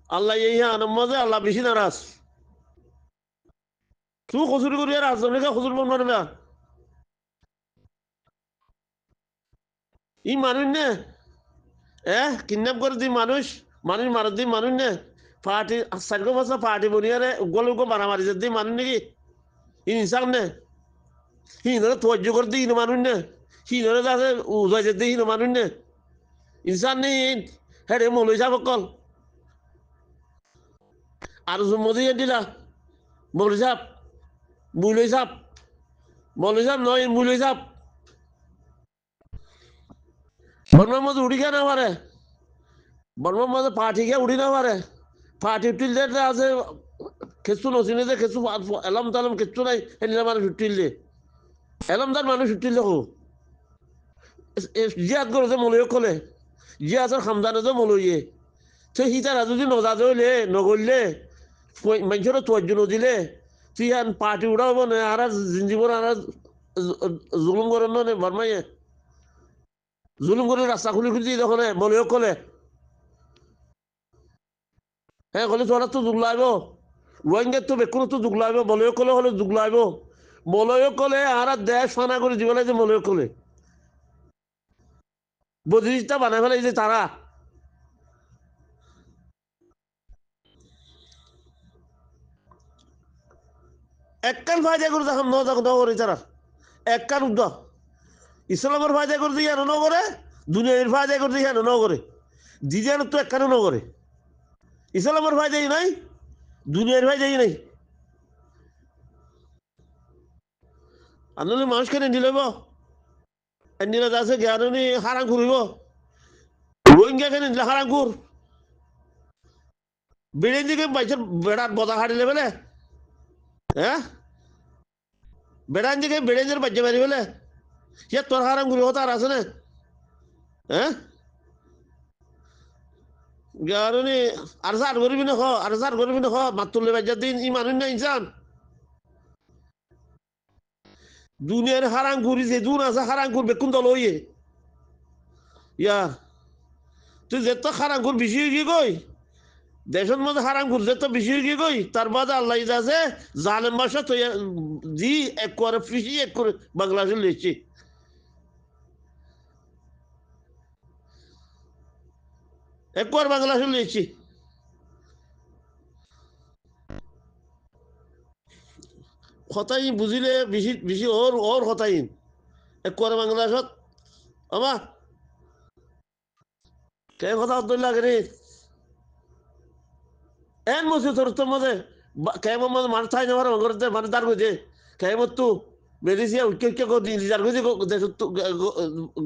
আল্লাহ এই আনম্মদে আল্লাহ বেশি নারাজ তুই খসুরি করি আর আজমকে খসুর বন মারবে ই মানুষ নে কিডন্যাপ করে দি মানুষ মানুষ মারা দি মানুষ নে পার্টি সার্কো বছর পার্টি বনিয়ারে গলে গো মারামারি দি মানুষ নাকি ইনসান নে হিনরে তোয়াজ্য করে দি মানুষ নে হিনরে যাতে উজাই দি মানুষ নে ইনসান নেই হ্যাঁ রে মৌলই সাহেব কল আর মোদি দিলা মৌলই সাহেব মৌলই সাহেব মৌলই সাহেব নয় মৌলই সাহেব বর্মার মধ্যে উড়ি কেন পারে বর্মার মধ্যে পার্টি কে উড়ি না পারে পার্টি উঠিল যে আছে খেসু নচিনে যে খেসু এলাম তালাম খেসু নাই সেদিনা মানুষ উঠিল দে এলাম তার মানুষ উঠিল দেখো জিয়াত করে যে মলয় কলে জিয়াতের খামদানে যে মলয়ে তো সি তারা যদি নজাজ হইলে নগরলে মানুষের তোয়াজ্য নদিলে তুই আর পার্টি উড়াবো না আর জিঞ্জিবর আর জুলুম করেন না বর্মাইয়ে জুলুম করে রাস্তা খুলি খুঁজি তখন মলয় কলে হ্যাঁ কলে তোরা তো যুগ লাগব রোহিঙ্গার তো বেকুন তো যুগ লাগবে মলয় কলে হলে যুগ লাগব মলয় কলে আর দেশ ফানা করে দিব যে মলয় কলে বদিরিস্তা বানাই ফেলাই যে তারা এককান ফায়দা করে দেখুন নগরে তারা এককান উদ্য ইসলামের ফায়দা করে দিয়ে নগরে দুনিয়ার ফায়দা করে দিয়ে নগরে দিদিয়ান তো একখানে নগরে ইসলামের ফায়দাই নাই দুনিয়ার ফায়দাই নাই আনলে মানুষকে নিয়ে লইব নিলে যাচ্ছে জ্ঞানী হারাং ঘুরিব রোহিঙ্গা কেন নিলে হারাং ঘুর বেড়ে দিকে বাইশের বেড়ার বদা হারিলে বেলে হ্যাঁ বেড়ান দিকে বেড়ে দিয়ে বাজ্যে মারি বেলে সে তোর হারাং ঘুরিব তার আছে না হ্যাঁ জ্ঞানী আর সার করবি না আর সার করবি না মাত তুললে বাজ্যার দিন ই মানুষ না ইনসান দুনিয়ার হারাং ঘুরি যে দুন আছে হারাং ঘুরবে কোন দল হইয়ে ইয়া তুই যেত হারাং ঘুর বেশি হয়ে গিয়ে গই দেশের মধ্যে হারাম ঘুরছে তো বেশি হয়ে গই তার বাদে আল্লাহ আছে জালেম বাসা তো দি এক করে ফিসি এক করে বাংলাদেশে লেছি এক করে বাংলাদেশে লেছি কথাই বুঝিলে বেশি বেশি ওর ওর কথাই এক করে বাংলাদেশত আমা কে কথা ধরে লাগে রে এন মসি তোর তোর মধ্যে কেমন মধ্যে মানুষ থাই নেওয়ার ঘরে মানুষ দাঁড় করছে কেমন তু মেডিসিয়া উচ্চ উচ্চ করে দাঁড় করছে দেশ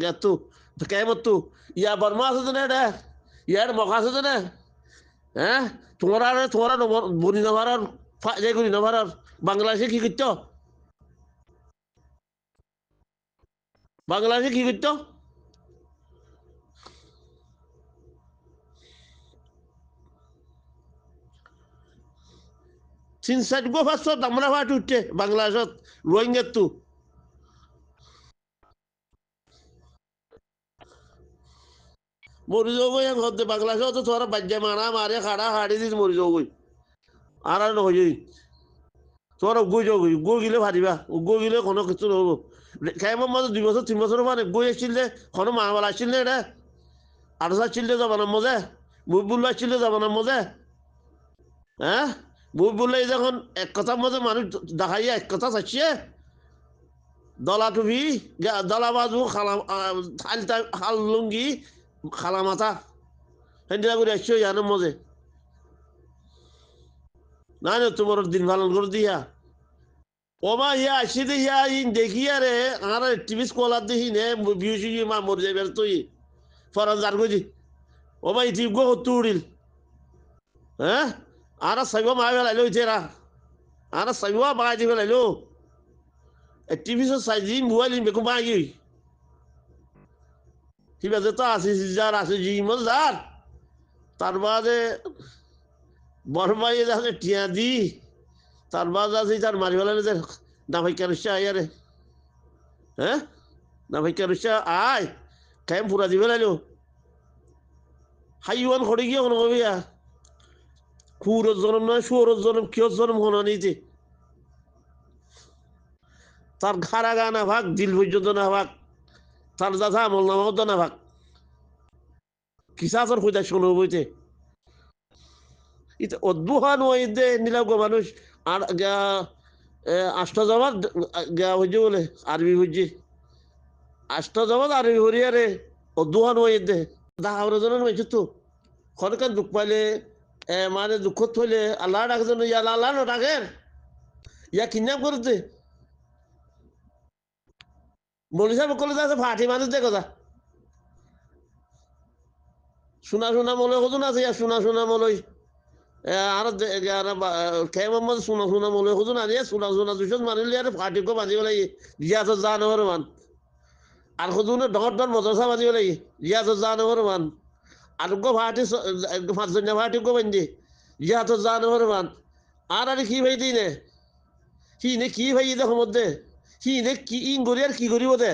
গেতু কেমন তু ইয়া বর্মা আছে না এটা ইয়ার মকা আছে না হ্যাঁ তোমরা বনি নেওয়ার যে করি নেওয়ার বাংলাদেশে কি করতো বাংলাদেশে কি করতো চীন সাইড গো ফার্স্ট আমরা ফাট উঠছে বাংলাদেশত রোহিঙ্গার তু মরি যাবো হতে বাংলাদেশে তো তোরা বাজ্যা মারা মারে খাড়া হাড়ি দিস মরি যাবো আর নহয় তোর গই যাও গই গিলে ভারিবা গই গিলে কোনো কিছু নহব কেমন মাঝে 2 বছর 3 বছর মানে গই আসছিল যে কোনো মাহবাল আসছিল না এটা আর আসছিল যাবানোর মজা মুহিবুল্লাহ আসছিল যাবানোর মজা হ্যাঁ মুহিবুল্লাহ যখন এক কথার মধ্যে মানুষ দেখাইয়া এক কথা চাইছে দলা টুপি দলা বাজু খালা হাল লুঙ্গি খালা মাথা সেদিনা করে আসছো ইয়ানোর মজে না না তোমার দিন পালন করে দিয়া ওমা ইয়া আসি দে ইয়া ইন দেখি আরে আর টিভি স্কলার দেখি নে বিউসি মা মর যাইবার তুই ফরান জার গজি ওমা ইটি গো তুড়িল হ্যাঁ আর সাইবা মা বেলাইলো ইতেরা আর সাইবা বাজি বেলাইলো টিভি সো সাইজি মোবাইল বেকু বাগি কিবা যে তো আসি যার আসি জি মজার তার বাদে বরমাই যাচ্ছে টিয়া দি তার বাদ আছে তার মারি বেলানো যে না ভাই কেন আয়ারে হ্যাঁ না ভাই কেরুসা আয় কেম পুরা দিবে লাইলো হাইওয়ান খড়ে গিয়ে কোনো কবিয়া কুরত জনম নয় সুরত জনম কিয় জনম হনা নিতে তার ঘাড়া গা না ভাগ দিল পর্যন্ত না ভাগ তার দাদা আমল নামাও না ভাগ কিসা তোর খুঁজা শোনো বইতে এটা অদ্ভুহান ওই দে নিলাম গো মানুষ আর গা আষ্ট জবাব গা হইছে বলে আরবি হইছে আষ্ট জবাব আরবি হরিয়ারে অদ্ভুহান ওই দে দা আমরা জনের হয়েছে তো খরকার দুঃখ পাইলে মানে দুঃখ থইলে আল্লাহ ডাকে জন্য ইয়া আল্লাহ না ডাকেন ইয়া কিডন্যাপ করতে মলি সাহেব কলে আছে ফাটি মানুষ দেখো যা শোনা শোনা মলে হতো না ইয়া শোনা শোনা মলই আর কে মোহাম্মদ শোনা শোনা মলে হতো না রে শোনা শোনা দুশো মানিলে আর ফাটিকো বাঁধিব লাগে জিয়াত জানবর মান আর হতো না ডর ডর মদরসা বাঁধিব লাগে জিয়াত জানবর মান আর গো ফাটি পাঁচজন ফাটিকো বান্ধি জিয়াত জানবর মান আর কি ভাই দিই নে সি নে কি ভাই দেখো মধ্যে সি নে কি ইন করি আর কি করিব দে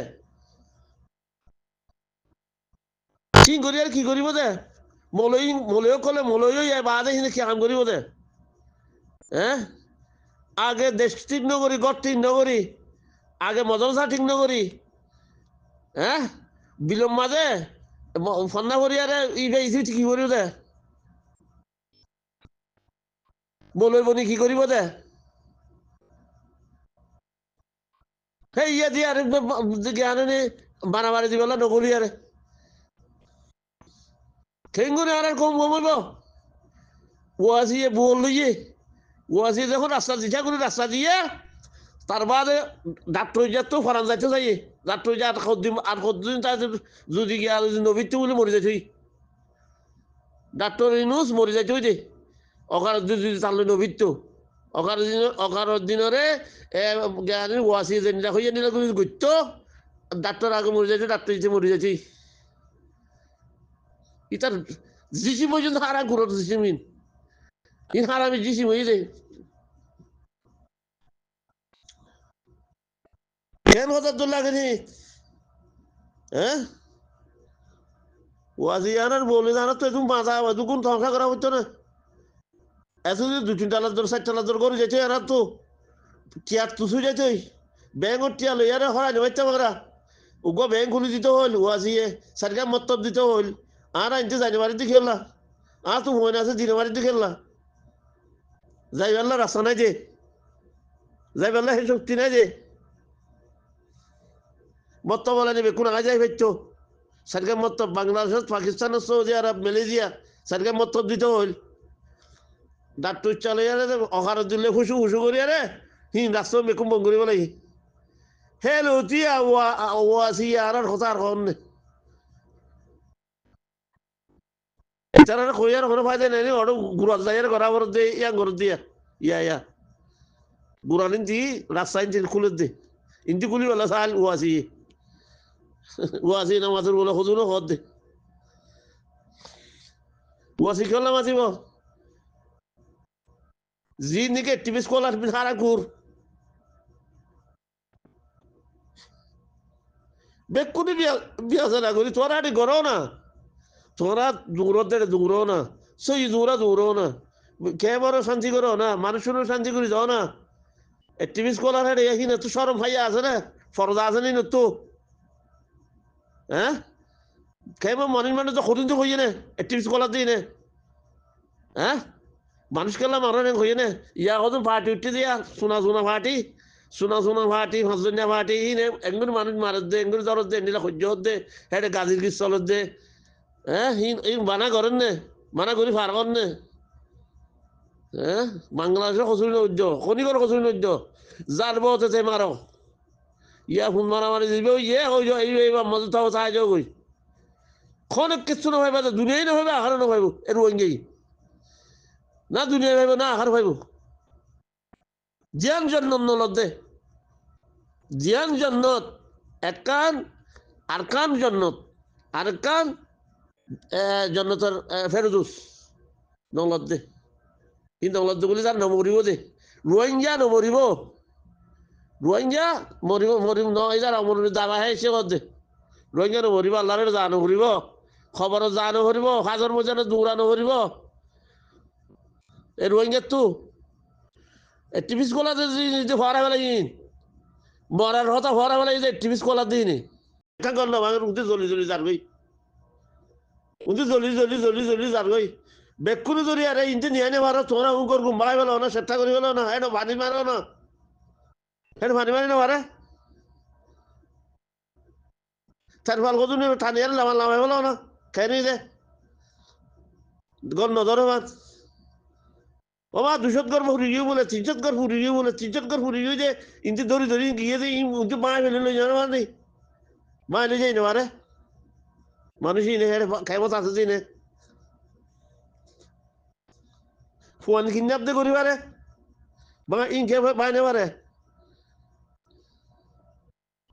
সিং করি আর কি করিব দে মলই মলয়ও কলে মলয়ও বাদে সিনে কি কাম করিব দে হ্যাঁ আগে দেশ ঠিক নগরী গড় ঠিক নগরী আগে মদরসা ঠিক নগরী হ্যাঁ বিলম মাঝে ফন্না করি আরে ইবে কি করিব দে মলয় বনি কি করিব দে সেই ইয়ে দিয়ে আর জ্ঞানী বানাবাড়ি দিবেলা নগরী আরে খেঙ্গুনি আর কম কমইব ওয়াজিয়ে বল লইয়ে ওয়াজি যখন রাস্তা দিছা করে রাস্তা দিয়ে তার বাদে ডাক্তার তো ফরান যাইতে যাই ডাক্তার যা আর কতদিন তার যদি গিয়া নবীতে বলে মরে যাইতে ডাক্তার ইনুস মরে যাইতে হইতে অকার যদি তাহলে নবীত অকার দিনরে জ্ঞানী ওয়াসি যেটা হইয়া নিলে গইত ডাক্তার আগে মরে যাইতে ডাক্তার দিতে মরে যাইতে ইতার জিসি পর্যন্ত হারা ঘুরত জিসিমিন ইন হারামি জিসিম হয়ে যায় কেন কথা তোর লাগেনি হ্যাঁ ওয়াজি আনার বলে জানার তো একদম বাঁচা দুগুণ ধ্বংসা করা হতো না এত যদি দু তিনটা লাখ চার টালা দর করে যেতে আর তো টিয়ার তুসু যেতে ব্যাংক টিয়া লই আরে হরাই নেবাইতে পারা উগো ব্যাংক খুলে দিতে হইল ওয়াজিয়ে সরকার মত্তব দিতে হইল আর আনতে জানুয়ারিতে খেললা আর তো মনে আছে জানুয়ারিতে খেললা যাই বেলা রাস্তা নাই যে যাই বেলা সেই শক্তি নাই যে মত্তব বলে নেবে কোন আগে যাই ফেরতো সরকার মত্তব বাংলাদেশ পাকিস্তান সৌদি আরব মালয়েশিয়া সরকার মত্তব দিতে হইল ডাক্তার চলে আরে অকার দিলে খুশু খুশু করি আরে রাস্তা মেকুম বং করিব লাগি হে লতিয়া ওয়াসি আর কথা আর কন তারা কই আর কোনো ফায়দা নাই ওটা গুড়াত যাই আর গড়া ভর দে ইয়া গর দিয়া ইয়া গুড়ান ইন্দি রাস্তা ইন্দি খুলে দে ইন্দি খুলি বলা সাল ওয়াসি নামাজের বলে হজুরও হদ দে ওয়াসি খেলা মাতিব জি নিকে টিভি স্কলার হারা ঘুর বেকুনি বিয়া না করি তোরা আটি গড়ো না তোরা দূরও না সই দূরও না কে বড় শান্তি করো না মানুষেরও শান্তি করি যাও না টিভি স্কলার হাটে এখানে তো সরম ভাইয়া আছে না ফরদা আছে নি তো হ্যাঁ কেমন মনের মানুষ তো কদিন তো হইয়ে না টিভি স্কলার দিই না হ্যাঁ মানুষ কেলাম আরো হইয়ে না ইয়া কত পার্টি উঠতে দিয়া সোনা ফাটি ফাঁসজনিয়া ফাটি একগুলো মানুষ মারত দে একগুলো জ্বরত দে নিলা সহ্য হতে হেঁটে গাজির গির চলত দে হ্যাঁ মানা করেন নে মানা করি ফার করেন নে হ্যাঁ বাংলাদেশের কচুরি নৈদ্য খনিকর কচুরি নৈদ্য যার বতে মারো ইয়া ফোন মারামারি দিবে ইয়ে হয়ে যাও এই মজা থাকো চাই যাও গই খনক কিচ্ছু না ভাইবা দুনিয়াই না ভাইবা আহারও না ভাইব এর ওয়েঙ্গেই না দুনিয়া ভাইব না আহার ভাইব জিয়ান জন্নত নলত দে জিয়ান জন্নত একান আরকান জন্নত আরকান জন্নতর ফেরদুস নলত দে কিন্তু নলত বলে যার নমরিব দে রোহিঙ্গা নমরিব রোহিঙ্গা মরিব মরিব নয় যারা মরিব দাবা হেসে করতে রোহিঙ্গা মরিব আল্লাহরে জানো করিব খবর জানো করিব হাজার মজানো দৌড়ানো করিব এই রোহিঙ্গা তো টিভিস কোলাতে যে ভরা বেলা ইন মরার হতা ভরা বেলা যে টিভিস কোলা দিইনি একটা করলো আমার উঠে জলি জলি যার গই উঠে জলি জলি জলি জলি যার গই বেকুনি জরি আরে ইনতে নিয়ে নে মারো তোমরা উঙ্কর গুম্বাই বেলো না চেষ্টা করি বেলো না এটা ভানি মারো না এটা ভানি মারি না মারে তার ফল কত নিয়ে টানি আর লামা লামাই বেলো না খেয়ে নিয়ে দে গর নজরে মার ও মা 200 গর ফুরি গিয়ে বলে 300 গর ফুরি গিয়ে বলে 300 গর ফুরি গিয়ে যে ইনতে ধরি ধরি গিয়ে যে ইনতে মায় ফেলে লই জানো মানে মায় লই যাই না মারে মানুষ ইনে হেরে খাইমত আছে যে ইনে ফোন কিডন্যাপ দে করি পারে বা ইনকে বাইনে পারে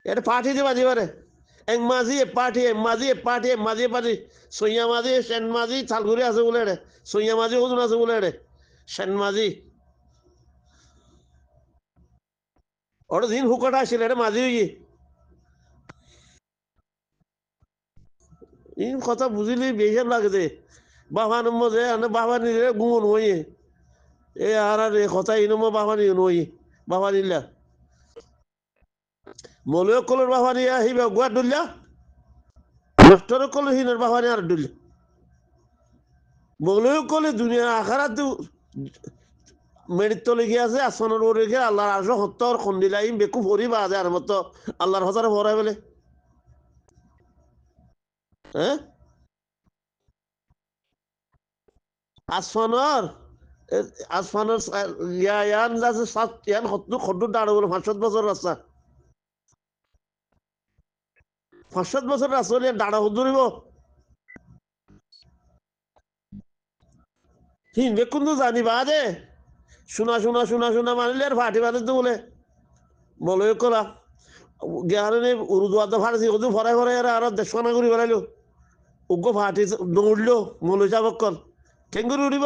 এটা পার্টি দিয়ে বাজি পারে এক মাঝি এ পার্টি এ মাঝি এ পার্টি এ মাঝি এ পার্টি সইয়া মাঝি সেন মাঝি থালগুড়ি আছে বলে রে সইয়া মাঝি ওজন আছে বলে রে সেন মাঝি ওটা দিন হুকটা আসছিল এটা মাঝি হই এই কথা বুঝিলি বেশি লাগে দে বাবা নম্বর যে বাবা নিলে গুণ হই এ আর আর কথা এই নম্বর বাবা নিয়ে নই বাবা নিলা মলয় কলের বাবা নিয়ে আহিবা গুয়ার ডুলিয়া মাস্টার কলে হিনের বাবা নিয়ে আর ডুলিয়া মলয় কলে দুনিয়া আখারাত মেরিত লেগে আছে আসনের ওরে গিয়ে আল্লাহর আসো হত্তর খন্ডিলাই বেকু ভরি বাজে আর মতো আল্লাহর হতারে ভরাই বলে হ্যাঁ আসফানোর আসফানোর ইয়ান আছে ৭ দাঁড়ো বলে ৫০০ বছর রাস্তা ৫০০ বছর রাস্তা হলে দাঁড়া ধরিব হিন বেকুন তো জানিবা দে শোনা শোনা শোনা শোনা মানিলে আর ফাটি বাদে তো বলে বলে কলা জ্ঞানে উর্দু ফাড়ছি ওদের ফরাই ফরাই আর দেশনা করি বেড়াইলো উগ্র ফাটি দৌড়লো মলৈ যাব কল কেঙ্গুরি উঠিব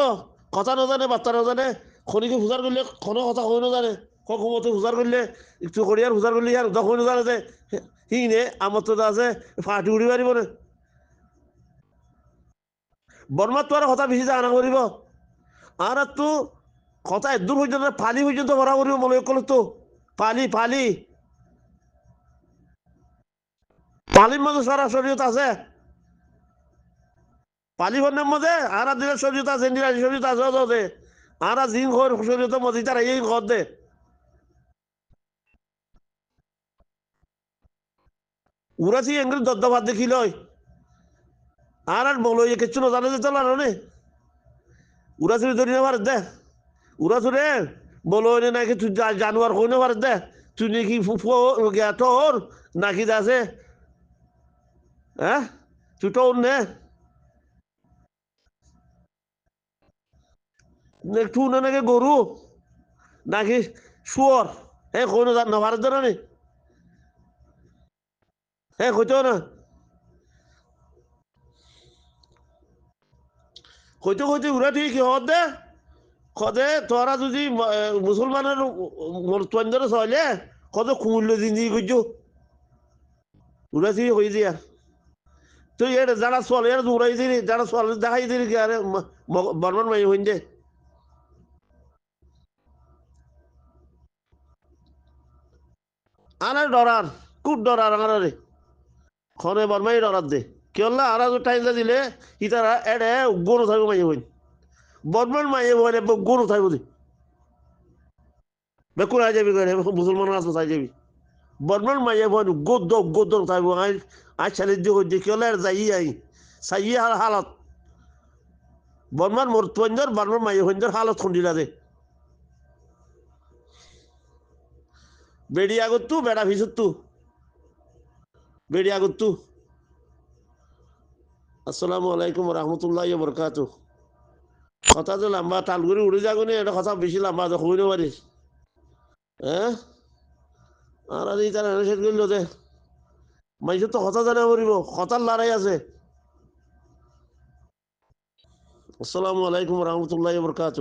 কথা নাজানে বার্তা নাজানে খনিকে পূজার করলে কোনো কথা কই নাজানে কমতে পূজার করলে একটু করিয়ার পূজার করলে আর দখল নাজানে যে হিনে আমার তো আছে ফাটি উঠি পারিব না বর্মার তো আর কথা বেশি জানা করিব আর তো কথা এদূর পর্যন্ত ফালি পর্যন্ত ভরা করিব মনে করলো তো ফালি ফালি ফালির মধ্যে সারা শরীয়ত আছে পালি ফোনের মধ্যে আর দিনের শরীয়ত আছে নিরাজি শরীয়ত আছে আর জিন ঘর শরীয়ত মধ্যে তারা এই ঘর দে উড়াছি এঙ্গুলি দদ্দবাদ দেখি লয় আর আর বলো কিছু না জানে যে চলা নে উড়াছুরি ধরি না পারে দে উড়াছুরে বলো নাকি তুই জানোয়ার কই না পারে দে তুই নাকি তোর নাকি আছে হ্যাঁ তুই তোর নে তুই না নাকি গরু নাকি শুয়র হ্যাঁ কই না পারে দে না হ্যাঁ কইতো না কইতে কইতে উড়া ঠিক হত দে কদে তোরা যদি মুসলমানের তন্দরে চলে কত কুমূল্য জিন্দি করছো উড়া ঠিক হয়ে দিয়া তুই এটা যারা চলে আর উড়াই দিলি যারা চলে দেখাই দিলি কি আরে বর্মান মাই হইন দে আরে ডরার খুব ডরার আমার খনে বর্মাই ডরার দে কি হল্লা আর টাইম দিলে ইতারা এড়ে গরু থাকবে মাই হইন বর্মান মাই হইন গরু থাকবে দি বেকুন আই যাবি মুসলমান আছে চাই যাবি বর্মান মাইয়া বোন গোদ থাকবো আজ ছেলে দেখি হলে আর যাই আই চাই হালত বর্মান মোর তৈন্দর বর্মান মাইয়া হইন্দর হালত খুন্দিলা দে বেড়ি আগত তু বেড়া ভিসত তু বেড়ি আগত তু আসসালামু আলাইকুম রহমতুল্লাহ বরকাত কথা তো লম্বা টাল করে উড়ে যাগো নি এটা কথা বেশি লম্বা তো হইতে পারিস হ্যাঁ আর এই তারা শেষ করলো দে মানুষের তো কথা জানা পড়িব কথার লড়াই আছে আসসালামু আলাইকুম রহমতুল্লাহ বরকাত